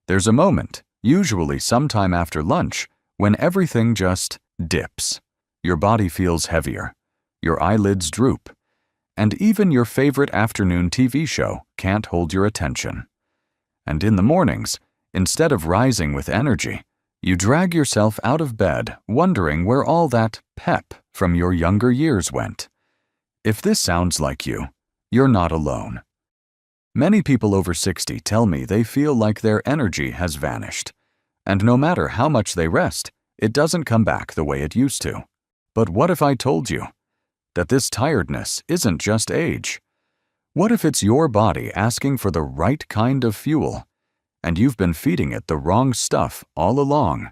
There's a moment, usually sometime after lunch, when everything just dips. Your body feels heavier, your eyelids droop, and even your favorite afternoon TV show can't hold your attention. And in the mornings, instead of rising with energy, you drag yourself out of bed wondering where all that pep from your younger years went. If this sounds like you, you're not alone. Many people over 60 tell me they feel like their energy has vanished, and no matter how much they rest, it doesn't come back the way it used to. But what if I told you that this tiredness isn't just age? What if it's your body asking for the right kind of fuel, and you've been feeding it the wrong stuff all along?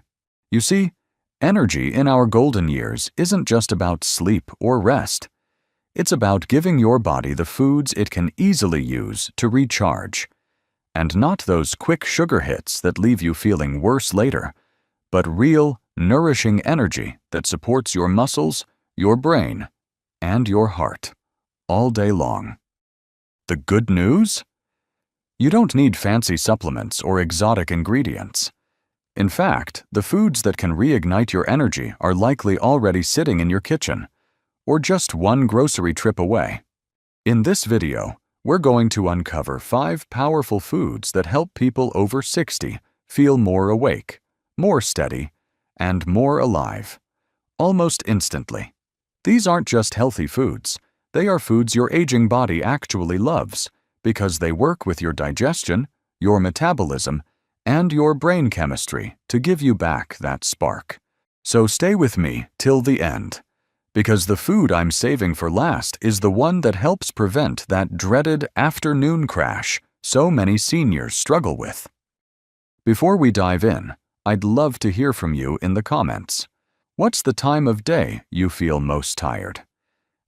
You see, energy in our golden years isn't just about sleep or rest. It's about giving your body the foods it can easily use to recharge. And not those quick sugar hits that leave you feeling worse later, but real, nourishing energy that supports your muscles, your brain, and your heart all day long. The good news? You don't need fancy supplements or exotic ingredients. In fact, the foods that can reignite your energy are likely already sitting in your kitchen, or just one grocery trip away. In this video, we're going to uncover 5 powerful foods that help people over 60 feel more awake, more steady, and more alive, almost instantly. These aren't just healthy foods. They are foods your aging body actually loves because they work with your digestion, your metabolism, and your brain chemistry to give you back that spark. So stay with me till the end, because the food I'm saving for last is the one that helps prevent that dreaded afternoon crash so many seniors struggle with. Before we dive in, I'd love to hear from you in the comments. What's the time of day you feel most tired?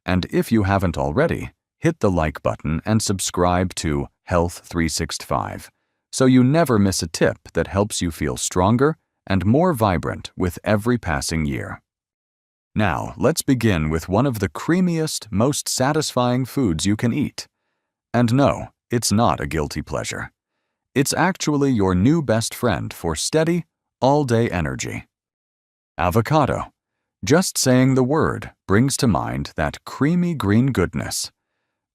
And if you haven't already, hit the like button and subscribe to Health 365 so you never miss a tip that helps you feel stronger and more vibrant with every passing year. Now, let's begin with one of the creamiest, most satisfying foods you can eat. And no, it's not a guilty pleasure. It's actually your new best friend for steady, all-day energy. Avocado. Just saying the word brings to mind that creamy green goodness.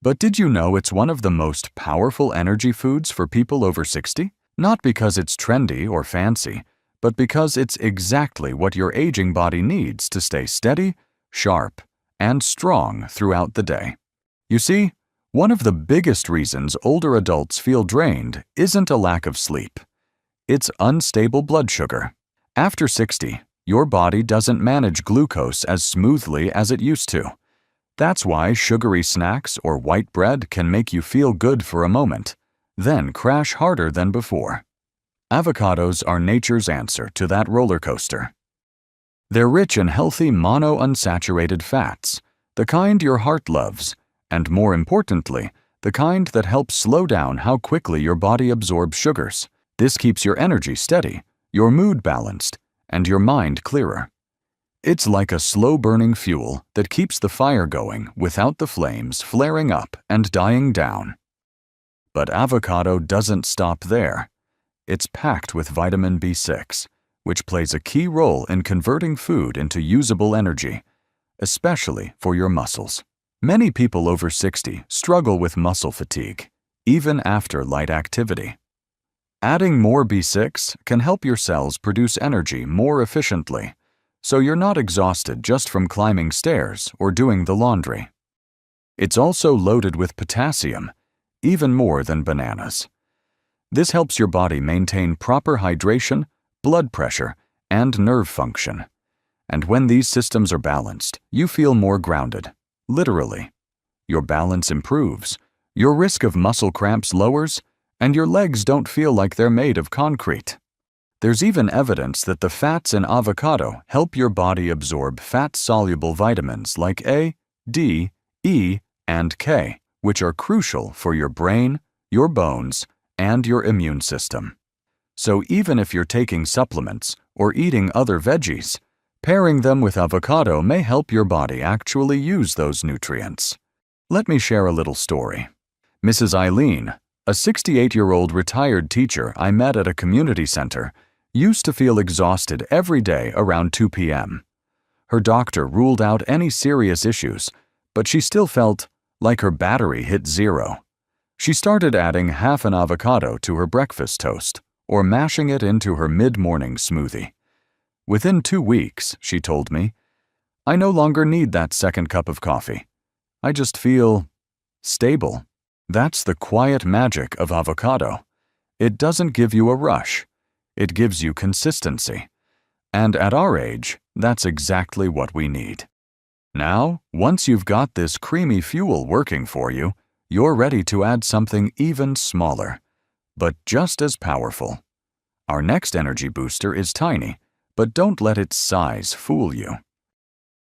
But did you know it's one of the most powerful energy foods for people over 60? Not because it's trendy or fancy, but because it's exactly what your aging body needs to stay steady, sharp, and strong throughout the day. You see, one of the biggest reasons older adults feel drained isn't a lack of sleep. It's unstable blood sugar. After 60, your body doesn't manage glucose as smoothly as it used to. That's why sugary snacks or white bread can make you feel good for a moment, then crash harder than before. Avocados are nature's answer to that roller coaster. They're rich in healthy monounsaturated fats, the kind your heart loves, and more importantly, the kind that helps slow down how quickly your body absorbs sugars. This keeps your energy steady, your mood balanced, and your mind clearer. It's like a slow-burning fuel that keeps the fire going without the flames flaring up and dying down. But avocado doesn't stop there. It's packed with vitamin B6, which plays a key role in converting food into usable energy, especially for your muscles. Many people over 60 struggle with muscle fatigue, even after light activity. Adding more B6 can help your cells produce energy more efficiently, so you're not exhausted just from climbing stairs or doing the laundry. It's also loaded with potassium, even more than bananas. This helps your body maintain proper hydration, blood pressure, and nerve function. And when these systems are balanced, you feel more grounded, literally. Your balance improves, your risk of muscle cramps lowers, and your legs don't feel like they're made of concrete. There's even evidence that the fats in avocado help your body absorb fat-soluble vitamins like A, D, E, and K, which are crucial for your brain, your bones, and your immune system. So even if you're taking supplements or eating other veggies, pairing them with avocado may help your body actually use those nutrients. Let me share a little story. Mrs. Eileen, A 68-year-old retired teacher I met at a community center used to feel exhausted every day around 2 p.m. Her doctor ruled out any serious issues, but she still felt like her battery hit zero. She started adding half an avocado to her breakfast toast or mashing it into her mid-morning smoothie. Within 2 weeks, she told me, I no longer need that second cup of coffee. I just feel stable. That's the quiet magic of avocado. It doesn't give you a rush. It gives you consistency. And at our age, that's exactly what we need. Now, once you've got this creamy fuel working for you, you're ready to add something even smaller, but just as powerful. Our next energy booster is tiny, but don't let its size fool you.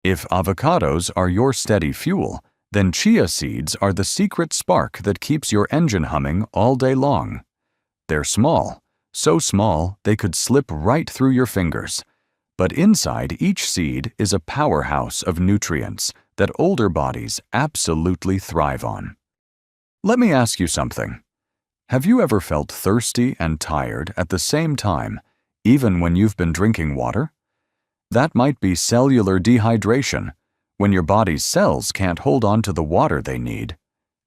If avocados are your steady fuel, then chia seeds are the secret spark that keeps your engine humming all day long. They're small, so small they could slip right through your fingers. But inside each seed is a powerhouse of nutrients that older bodies absolutely thrive on. Let me ask you something. Have you ever felt thirsty and tired at the same time, even when you've been drinking water? That might be cellular dehydration, when your body's cells can't hold on to the water they need.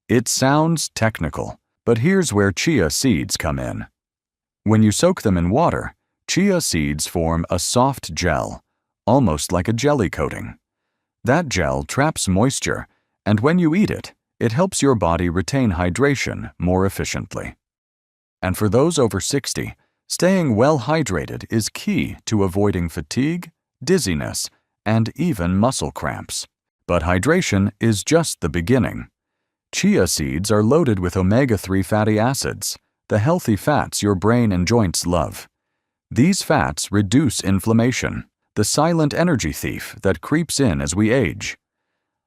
It sounds technical, but here's where chia seeds come in. When you soak them in water, chia seeds form a soft gel, almost like a jelly coating. That gel traps moisture, and when you eat it, it helps your body retain hydration more efficiently. And for those over 60, staying well hydrated is key to avoiding fatigue, dizziness, and even muscle cramps. But hydration is just the beginning. Chia seeds are loaded with omega-3 fatty acids, the healthy fats your brain and joints love. These fats reduce inflammation, the silent energy thief that creeps in as we age.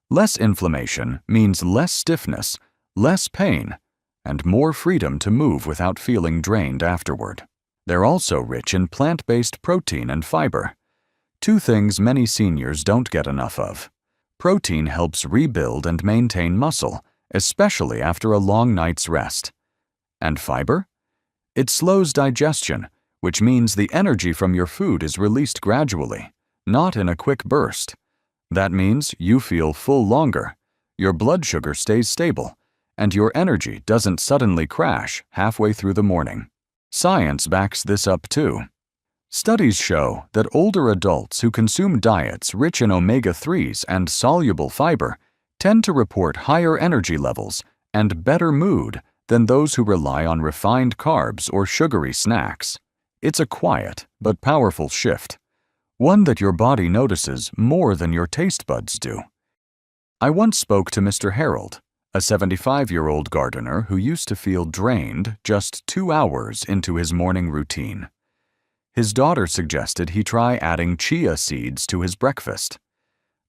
Less inflammation means less stiffness, less pain, and more freedom to move without feeling drained afterward. They're also rich in plant-based protein and fiber, two things many seniors don't get enough of. Protein helps rebuild and maintain muscle, especially after a long night's rest. And fiber? It slows digestion, which means the energy from your food is released gradually, not in a quick burst. That means you feel full longer, your blood sugar stays stable, and your energy doesn't suddenly crash halfway through the morning. Science backs this up too. Studies show that older adults who consume diets rich in omega-3s and soluble fiber tend to report higher energy levels and better mood than those who rely on refined carbs or sugary snacks. It's a quiet but powerful shift, one that your body notices more than your taste buds do. I once spoke to Mr. Harold, a 75-year-old gardener who used to feel drained just 2 hours into his morning routine. His daughter suggested he try adding chia seeds to his breakfast.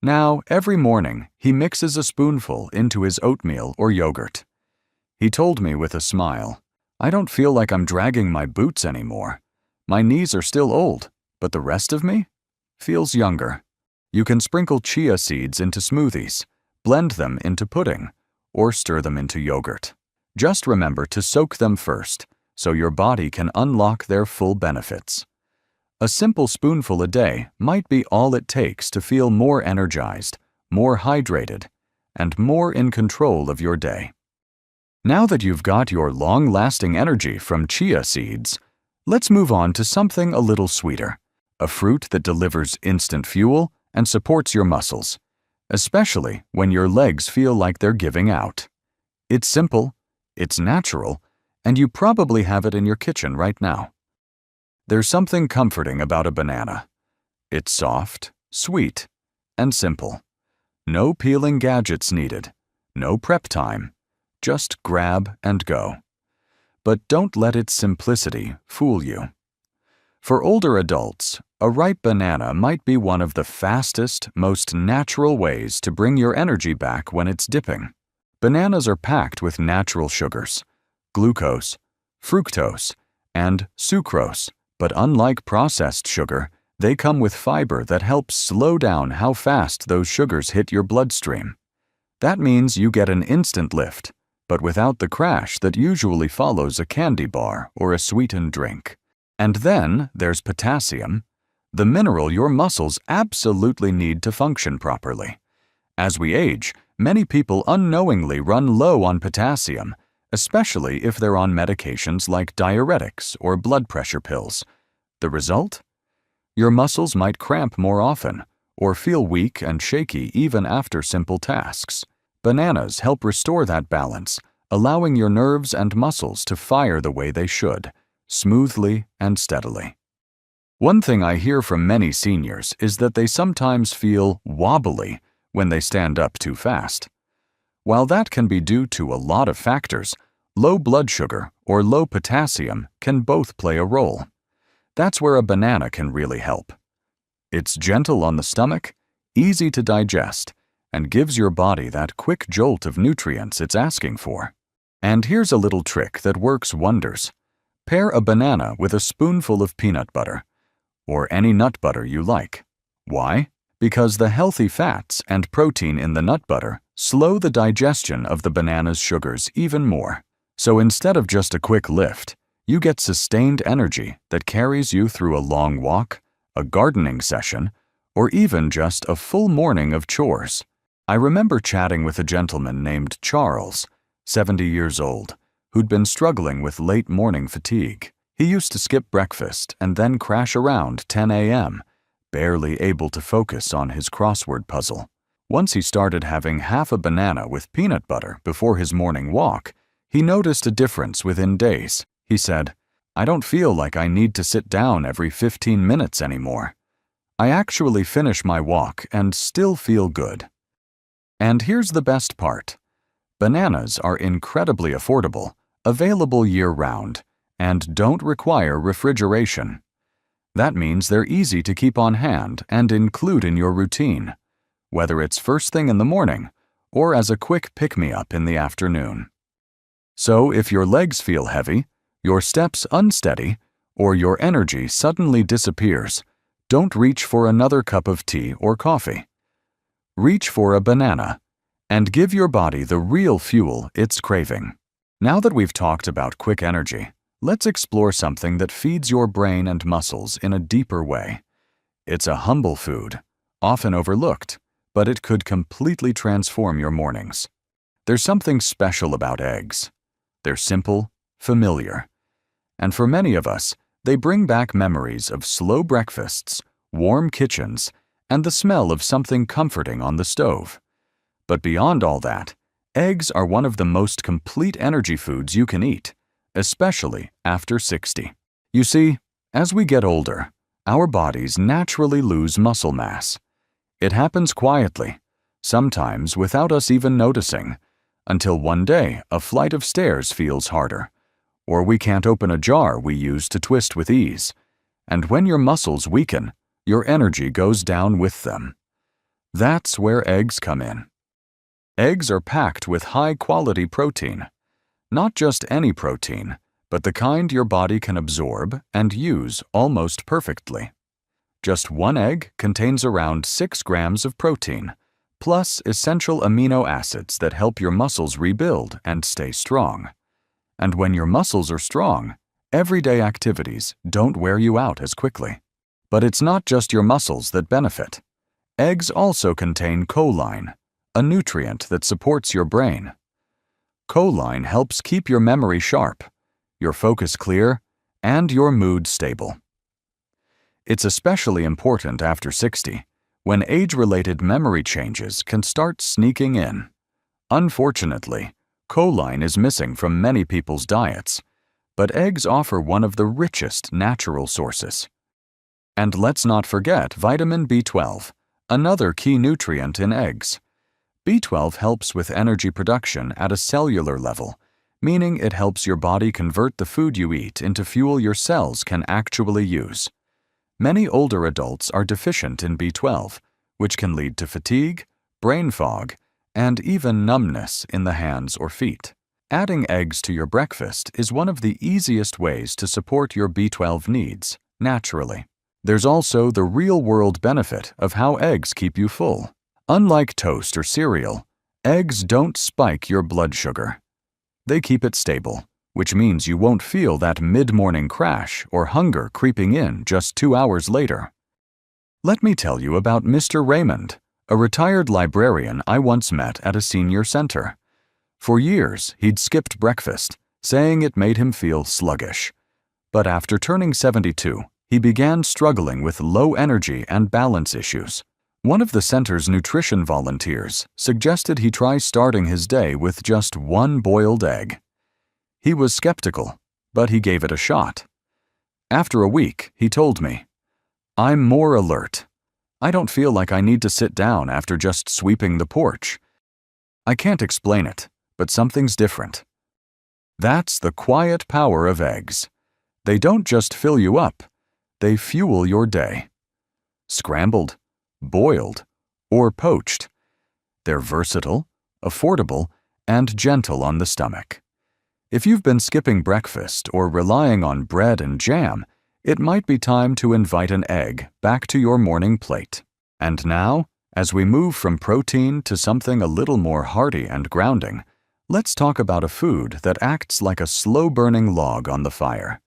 Now, every morning, he mixes a spoonful into his oatmeal or yogurt. He told me with a smile, I don't feel like I'm dragging my boots anymore. My knees are still old, but the rest of me feels younger. You can sprinkle chia seeds into smoothies, blend them into pudding, or stir them into yogurt. Just remember to soak them first, so your body can unlock their full benefits. A simple spoonful a day might be all it takes to feel more energized, more hydrated, and more in control of your day. Now that you've got your long-lasting energy from chia seeds, let's move on to something a little sweeter, a fruit that delivers instant fuel and supports your muscles, especially when your legs feel like they're giving out. It's simple, it's natural, and you probably have it in your kitchen right now. There's something comforting about a banana. It's soft, sweet, and simple. No peeling gadgets needed, no prep time, just grab and go. But don't let its simplicity fool you. For older adults, a ripe banana might be one of the fastest, most natural ways to bring your energy back when it's dipping. Bananas are packed with natural sugars, glucose, fructose, and sucrose, but unlike processed sugar, they come with fiber that helps slow down how fast those sugars hit your bloodstream. That means you get an instant lift, but without the crash that usually follows a candy bar or a sweetened drink. And then there's potassium, the mineral your muscles absolutely need to function properly. As we age, many people unknowingly run low on potassium, especially if they're on medications like diuretics or blood pressure pills. The result? Your muscles might cramp more often or feel weak and shaky even after simple tasks. Bananas help restore that balance, allowing your nerves and muscles to fire the way they should, smoothly and steadily. One thing I hear from many seniors is that they sometimes feel wobbly when they stand up too fast. While that can be due to a lot of factors, low blood sugar or low potassium can both play a role. That's where a banana can really help. It's gentle on the stomach, easy to digest, and gives your body that quick jolt of nutrients it's asking for. And here's a little trick that works wonders. Pair a banana with a spoonful of peanut butter, or any nut butter you like. Why? Because the healthy fats and protein in the nut butter slow the digestion of the banana's sugars even more. So instead of just a quick lift, you get sustained energy that carries you through a long walk, a gardening session, or even just a full morning of chores. I remember chatting with a gentleman named Charles, 70 years old, who'd been struggling with late morning fatigue. He used to skip breakfast and then crash around 10 a.m., barely able to focus on his crossword puzzle. Once he started having half a banana with peanut butter before his morning walk, he noticed a difference within days. He said, "I don't feel like I need to sit down every 15 minutes anymore. I actually finish my walk and still feel good." And here's the best part. Bananas are incredibly affordable, available year-round, and don't require refrigeration. That means they're easy to keep on hand and include in your routine, whether it's first thing in the morning or as a quick pick-me-up in the afternoon. So if your legs feel heavy, your steps unsteady, or your energy suddenly disappears, don't reach for another cup of tea or coffee. Reach for a banana and give your body the real fuel it's craving. Now that we've talked about quick energy, let's explore something that feeds your brain and muscles in a deeper way. It's a humble food, often overlooked, but it could completely transform your mornings. There's something special about eggs. They're simple, familiar, and for many of us, they bring back memories of slow breakfasts, warm kitchens, and the smell of something comforting on the stove. But beyond all that, eggs are one of the most complete energy foods you can eat, especially after 60. You see, as we get older, our bodies naturally lose muscle mass. It happens quietly, sometimes without us even noticing, until one day a flight of stairs feels harder, or we can't open a jar we used to twist with ease. And when your muscles weaken, your energy goes down with them. That's where eggs come in. Eggs are packed with high-quality protein. Not just any protein, but the kind your body can absorb and use almost perfectly. Just one egg contains around 6 grams of protein, plus essential amino acids that help your muscles rebuild and stay strong. And when your muscles are strong, everyday activities don't wear you out as quickly. But it's not just your muscles that benefit. Eggs also contain choline, a nutrient that supports your brain. Choline helps keep your memory sharp, your focus clear, and your mood stable. It's especially important after 60, when age-related memory changes can start sneaking in. Unfortunately, choline is missing from many people's diets, but eggs offer one of the richest natural sources. And let's not forget vitamin B12, another key nutrient in eggs. B12 helps with energy production at a cellular level, meaning it helps your body convert the food you eat into fuel your cells can actually use. Many older adults are deficient in B12, which can lead to fatigue, brain fog, and even numbness in the hands or feet. Adding eggs to your breakfast is one of the easiest ways to support your B12 needs, naturally. There's also the real-world benefit of how eggs keep you full. Unlike toast or cereal, eggs don't spike your blood sugar. They keep it stable, which means you won't feel that mid-morning crash or hunger creeping in just 2 hours later. Let me tell you about Mr. Raymond, a retired librarian I once met at a senior center. For years, he'd skipped breakfast, saying it made him feel sluggish. But after turning 72, he began struggling with low energy and balance issues. One of the center's nutrition volunteers suggested he try starting his day with just 1 boiled egg. He was skeptical, but he gave it a shot. After a week, he told me, "I'm more alert. I don't feel like I need to sit down after just sweeping the porch. I can't explain it, but something's different." That's the quiet power of eggs. They don't just fill you up, they fuel your day. Scrambled, boiled, or poached. They're versatile, affordable, and gentle on the stomach. If you've been skipping breakfast or relying on bread and jam, it might be time to invite an egg back to your morning plate. And now, as we move from protein to something a little more hearty and grounding, let's talk about a food that acts like a slow-burning log on the fire.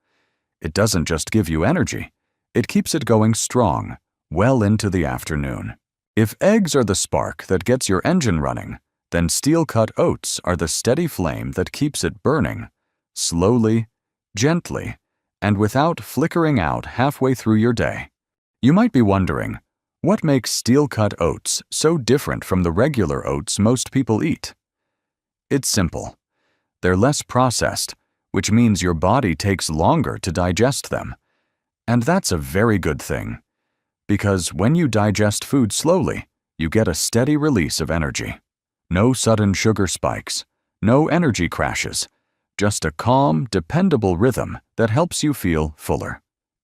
It doesn't just give you energy, it keeps it going strong, well into the afternoon. If eggs are the spark that gets your engine running, then steel-cut oats are the steady flame that keeps it burning, slowly, gently, and without flickering out halfway through your day. You might be wondering, what makes steel-cut oats so different from the regular oats most people eat? It's simple. They're less processed, which means your body takes longer to digest them. And that's a very good thing, because when you digest food slowly, you get a steady release of energy. No sudden sugar spikes, no energy crashes, just a calm, dependable rhythm that helps you feel fuller,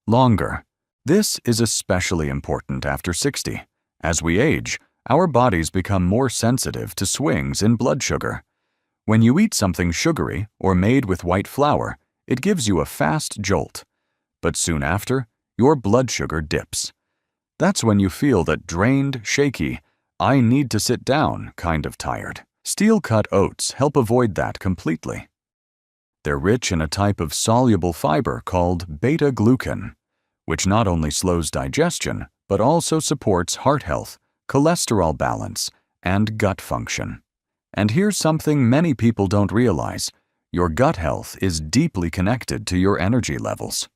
longer. This is especially important after 60. As we age, our bodies become more sensitive to swings in blood sugar. When you eat something sugary or made with white flour, it gives you a fast jolt. But soon after, your blood sugar dips. That's when you feel that drained, shaky, I need to sit down kind of tired. Steel-cut oats help avoid that completely. They're rich in a type of soluble fiber called beta-glucan, which not only slows digestion, but also supports heart health, cholesterol balance, and gut function. And here's something many people don't realize. Your gut health is deeply connected to your energy levels.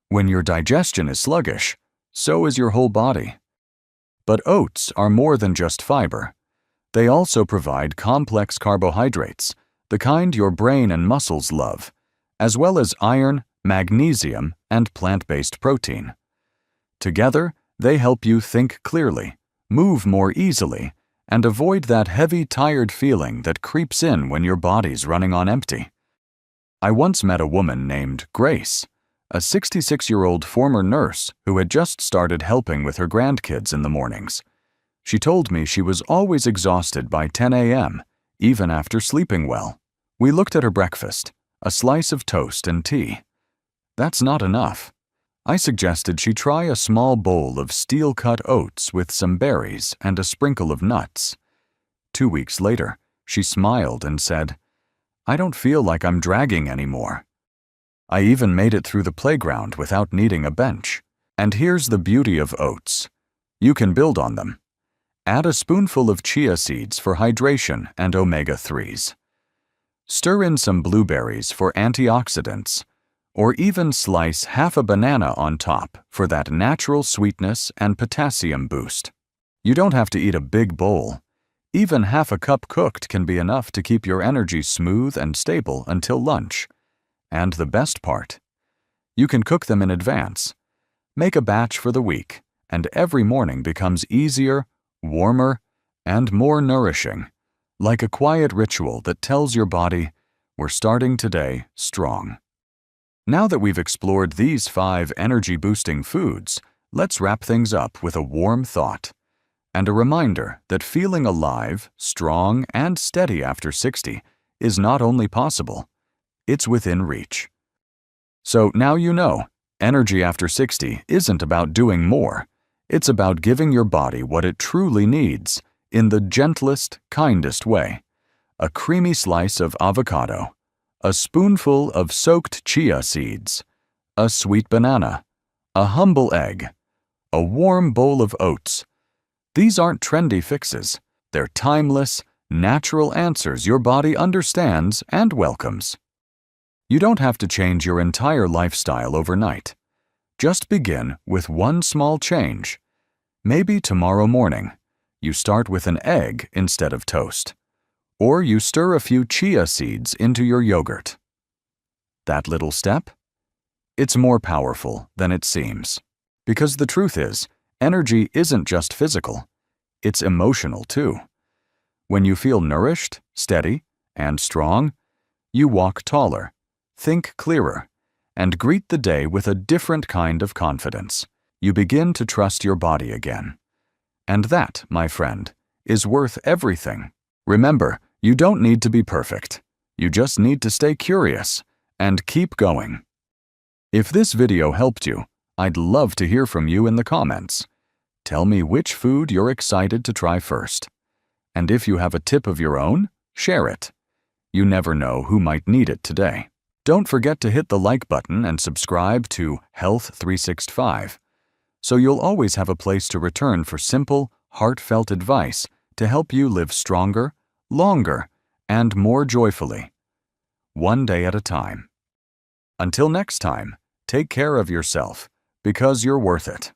When your digestion is sluggish, so is your whole body. But oats are more than just fiber. They also provide complex carbohydrates, the kind your brain and muscles love, as well as iron, magnesium, and plant-based protein. Together, they help you think clearly, move more easily, and avoid that heavy, tired feeling that creeps in when your body's running on empty. I once met a woman named Grace, a 66-year-old former nurse who had just started helping with her grandkids in the mornings. She told me she was always exhausted by 10 a.m., even after sleeping well. We looked at her breakfast, a slice of toast and tea. That's not enough. I suggested she try a small bowl of steel-cut oats with some berries and a sprinkle of nuts. 2 weeks later, she smiled and said, "I don't feel like I'm dragging anymore." I even made it through the playground without needing a bench. And here's the beauty of oats. You can build on them. Add a spoonful of chia seeds for hydration and omega-3s. Stir in some blueberries for antioxidants, or even slice half a banana on top for that natural sweetness and potassium boost. You don't have to eat a big bowl. Even half a cup cooked can be enough to keep your energy smooth and stable until lunch. And the best part, you can cook them in advance. Make a batch for the week, and every morning becomes easier, warmer, and more nourishing, like a quiet ritual that tells your body, we're starting today strong. Now that we've explored these 5 energy-boosting foods, let's wrap things up with a warm thought and a reminder that feeling alive, strong, and steady after 60 is not only possible, it's within reach. So now you know, energy after 60 isn't about doing more. It's about giving your body what it truly needs in the gentlest, kindest way. A creamy slice of avocado, a spoonful of soaked chia seeds, a sweet banana, a humble egg, a warm bowl of oats. These aren't trendy fixes. They're timeless, natural answers your body understands and welcomes. You don't have to change your entire lifestyle overnight. Just begin with one small change. Maybe tomorrow morning, you start with an egg instead of toast. Or you stir a few chia seeds into your yogurt. That little step? It's more powerful than it seems. Because the truth is, energy isn't just physical, it's emotional too. When you feel nourished, steady, and strong, you walk taller, think clearer, and greet the day with a different kind of confidence. You begin to trust your body again. And that, my friend, is worth everything. Remember, you don't need to be perfect. You just need to stay curious and keep going. If this video helped you, I'd love to hear from you in the comments. Tell me which food you're excited to try first. And if you have a tip of your own, share it. You never know who might need it today. Don't forget to hit the like button and subscribe to Health 365, so you'll always have a place to return for simple, heartfelt advice to help you live stronger, longer, and more joyfully. One day at a time. Until next time, take care of yourself, because you're worth it.